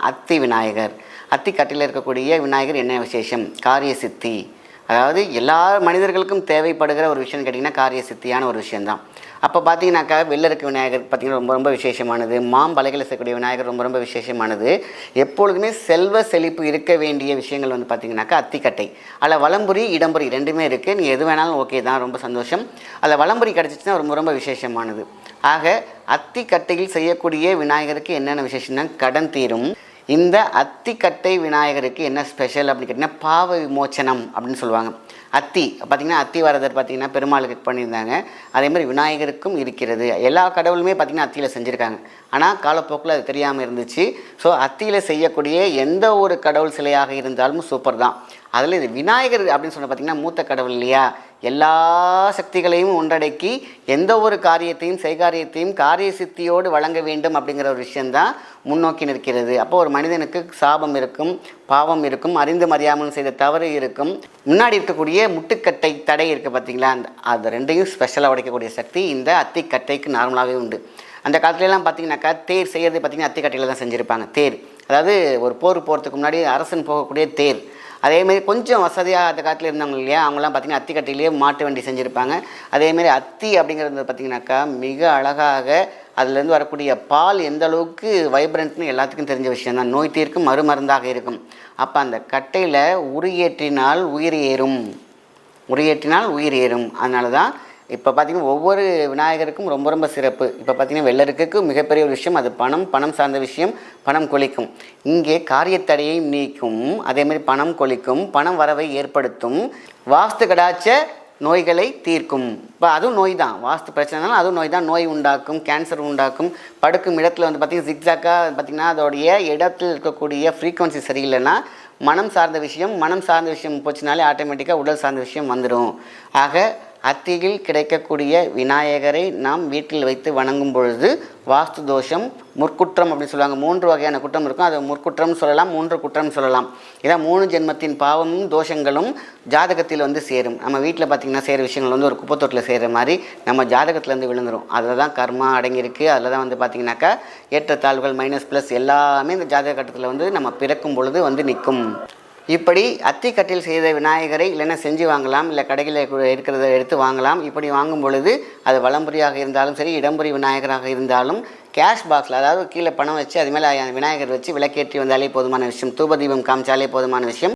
அத்தி விநாயகர். அத்திக்கட்டில் இருக்கக்கூடிய விநாயகர் என்ன விசேஷம்? காரிய சித்தி. அதாவது எல்லா மனிதர்களுக்கும் தேவைப்படுகிற ஒரு விஷயம்னு கேட்டிங்கன்னா காரிய சித்தியான ஒரு விஷயந்தான். அப்போ பார்த்தீங்கன்னாக்கா வெள்ளருக்கு விநாயகர் பார்த்திங்கன்னா ரொம்ப ரொம்ப விசேஷமானது. மாம்பலைகளை செய்யக்கூடிய விநாயகர் ரொம்ப ரொம்ப விசேஷமானது. எப்பொழுதுமே செல்வ செழிப்பு இருக்க வேண்டிய விஷயங்கள் வந்து பார்த்திங்கனாக்கா அத்திக்கட்டை. அதில் வலம்புரி இடம்புரி ரெண்டுமே இருக்குது. நீ எது வேணாலும் ஓகே தான், ரொம்ப சந்தோஷம். அதில் வலம்புரி கிடச்சிச்சின்னா ரொம்ப ரொம்ப விசேஷமானது. ஆக அத்திக்கட்டையில் செய்யக்கூடிய விநாயகருக்கு என்னென்ன விசேஷம்னா கடன் தீரும். இந்த அத்திக்கட்டை விநாயகருக்கு என்ன ஸ்பெஷல் அப்படின்னு கேட்டிங்கன்னா பாவ விமோச்சனம் அப்படின்னு சொல்லுவாங்க. அத்தி பார்த்திங்கன்னா அத்திவரதர் பார்த்திங்கன்னா பெருமாளுக்கு பண்ணியிருந்தாங்க. அதேமாதிரி விநாயகருக்கும் இருக்கிறது. எல்லா கடவுளுமே பார்த்திங்கன்னா அத்தியில் செஞ்சுருக்காங்க. ஆனால் காலப்போக்கில் அது தெரியாமல் இருந்துச்சு. ஸோ அத்தியில் செய்யக்கூடிய எந்த ஒரு கடவுள் சிலையாக இருந்தாலும் சூப்பர் தான். அதில் இது விநாயகர் அப்படின்னு சொன்ன பார்த்திங்கன்னா மூத்த கடவுள் இல்லையா? எல்லா சக்திகளையும் ஒன்றடக்கி எந்த ஒரு காரியத்தையும் செய்காரியத்தையும் காரிய சித்தியோடு வழங்க வேண்டும் அப்படிங்கிற ஒரு விஷயந்தான் முன்னோக்கி நிற்கிறது. அப்போ ஒரு மனிதனுக்கு சாபம் இருக்கும், பாவம் இருக்கும், அறிந்து மறியாமல் செய்த தவறு இருக்கும். முன்னாடி இருக்கக்கூடிய முட்டுக்கட்டை தடை இருக்குது பார்த்திங்களா? அது ரெண்டையும் ஸ்பெஷலாக உடைக்கக்கூடிய சக்தி இந்த அத்திக்கட்டைக்கு நார்மலாகவே உண்டு. அந்த காலத்துலலாம் பார்த்திங்கனாக்கா தேர் செய்கிறது பார்த்திங்கன்னா அத்திக்கட்டையில் தான் செஞ்சுருப்பாங்க. தேர் அதாவது ஒரு போர் போகிறதுக்கு முன்னாடி அரசன் போகக்கூடிய தேர். அதேமாரி கொஞ்சம் வசதியாக அந்த காலத்தில் இருந்தவங்க இல்லையா, அவங்களாம் பார்த்திங்கன்னா அத்திக்கட்டையிலேயே மாட்டு வண்டி செஞ்சுருப்பாங்க. அதேமாரி அத்தி அப்படிங்கிறது பார்த்திங்கனாக்கா மிக அழகாக அதுலேருந்து வரக்கூடிய பால் எந்த அளவுக்கு வைப்ரண்ட்னு எல்லாத்துக்கும் தெரிஞ்ச விஷயம் தான். நோய் தீர்க்கும் மறுமருந்தாக இருக்கும். அப்போ அந்த கட்டையில் உரியேற்றினால் உயிர் ஏறும், உரியேற்றினால் உயிர் ஏறும். அதனால தான் இப்போ பார்த்திங்கன்னா ஒவ்வொரு விநாயகருக்கும் ரொம்ப ரொம்ப சிறப்பு. இப்போ பார்த்திங்கன்னா வெள்ளருக்கு மிகப்பெரிய ஒரு விஷயம் அது பணம் சார்ந்த விஷயம். பணம் கொளிக்கும். இங்கே காரியத்தடையை நீக்கும். அதேமாதிரி பணம் கொளிக்கும், பணம் வரவை ஏற்படுத்தும், வாஸ்து கடாச்ச நோய்களை தீர்க்கும். இப்போ அதுவும் நோய் தான், வாஸ்து பிரச்சனைனாலும் அதுவும் நோய் தான். நோய் உண்டாக்கும், கேன்சர் உண்டாக்கும். படுக்கும் இடத்துல வந்து பார்த்திங்கன்னா ஜிக்ஸாக்காக பார்த்திங்கன்னா அதோடைய இடத்தில் இருக்கக்கூடிய ஃப்ரீக்குவன்சி சரியில்லைன்னா மனம் சார்ந்த விஷயம் போச்சுனாலே ஆட்டோமேட்டிக்காக உடல் சார்ந்த விஷயம் வந்துடும். ஆக அத்தியில் கிடைக்கக்கூடிய விநாயகரை நாம் வீட்டில் வைத்து வணங்கும் பொழுது வாஸ்து தோஷம், முற்குற்றம் அப்படின்னு சொல்லுவாங்க. 3 வகையான குற்றம் இருக்கும். அதை முற்குற்றம் சொல்லலாம், 3 குற்றம் சொல்லலாம். இதான் 3 ஜென்மத்தின் பாவமும் தோஷங்களும் ஜாதகத்தில் வந்து சேரும். நம்ம வீட்டில் பார்த்திங்கன்னா செய்கிற விஷயங்கள் வந்து ஒரு குப்பத்தொட்டில் செய்கிற மாதிரி நம்ம ஜாதகத்துலேருந்து விழுந்துடும். அதில் தான் கர்மா அடங்கியிருக்கு. அதில் தான் வந்து பார்த்திங்கனாக்கா ஏற்றத்தாழ்வுகள் மைனஸ் ப்ளஸ் எல்லாமே இந்த ஜாதக கட்டத்தில் வந்து நம்ம பிறக்கும் பொழுது வந்து நிற்கும். இப்படி அத்திக்கட்டில் செய்த விநாயகரை இல்லைன்னா செஞ்சு வாங்கலாம், இல்லை கடையில் இருக்கிறத எடுத்து வாங்கலாம். இப்படி வாங்கும் பொழுது அது வலம்புரியாக இருந்தாலும் சரி, இடம்புரி விநாயகராக இருந்தாலும் கேஷ் பாக்ஸில், அதாவது கீழே பணம் வச்சு அது மேலே விநாயகர் வச்சு விளக்கேற்றி வந்தாலே போதுமான விஷயம். தூபதீபம் காமிச்சாலே போதுமான விஷயம்.